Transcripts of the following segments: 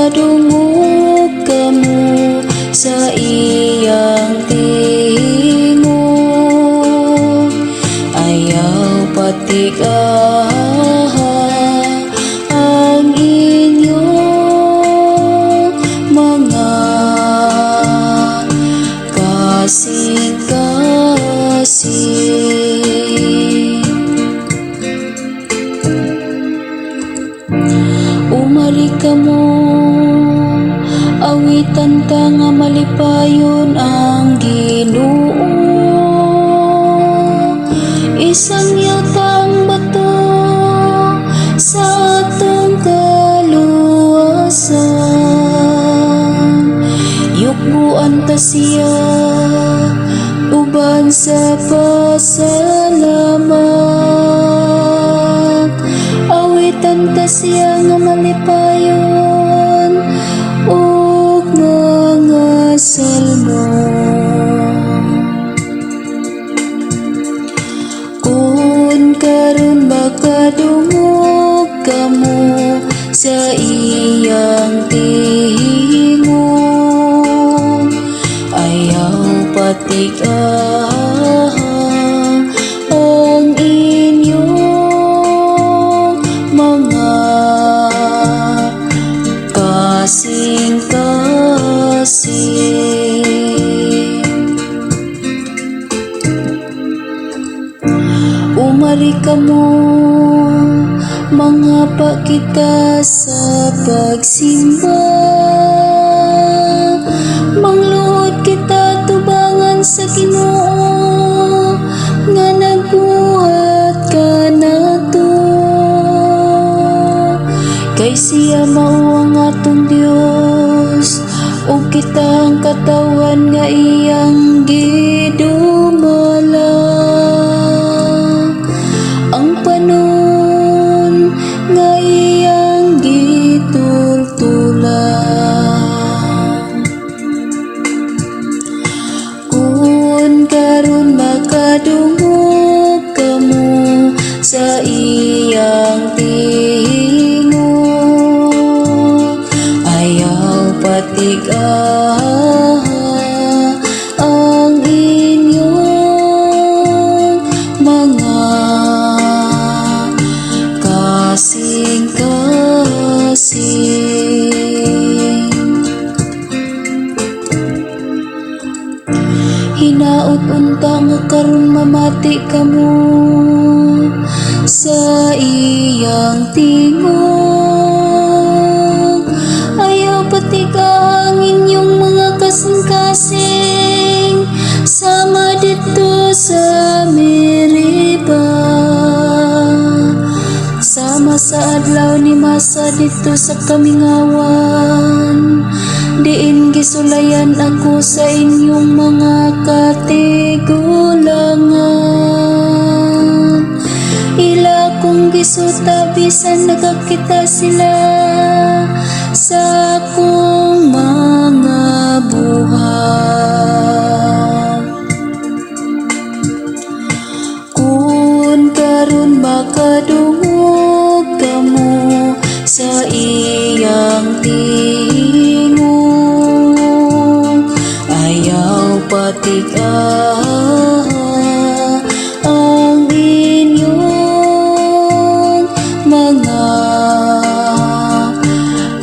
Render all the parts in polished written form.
makadungog kamo sa iyang tingog. Ayaw patigaha ang inyong mga kasing-kasing. Umali ka mo, awitan ka nga malipayon ang Ginoo. Isang yutang bato sa atong kaluwasan. Yukbuan ta siya uban sa pasalamat. Awitan ta siya nga malipayon ug mga salmo. Kun karon makadungog kamo sa iyang tingog, ayaw patigaha ang inyong mga kasing-kasing. Umari ka mo, mangapa kita sa pagsimba. Mangluhod kita tubangan sa Ginoo nga nagbuhat kanato. Kay siya mao ang atong Dios, ug kita ang katawan nga iyang gidumala. Ang panon nga iyang gitultulan. Kun karon makadungog kamo sa iyang tingog, ayaw patigaha ang inyong mga kasing-kasing. Hinaot unta nga karon mamati kamo sa iyang tingog. Ayaw patiga ang inyong mga kasing-kasing sama dito sa Meriba. Sama sa adlaw ni masa dito sa Kamingawan, diin gisulayan ako sa inyong mga katigulangan. Ila kong gisuta bisan nagakita sila sa akong mga buhat. Kun karon makadungog kamo sa iyang tingog, ayaw patigaha ang inyong mga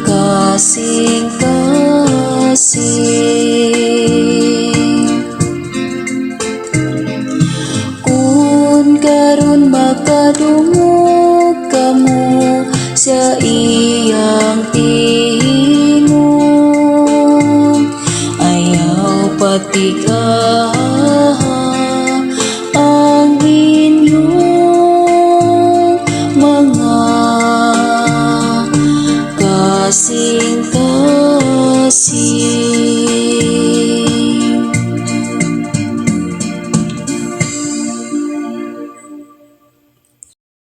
kasing-kasing. Kun karon makadungog kamo sa iyang tingog, ayaw patigaha ang inyong mga kasing-kasing.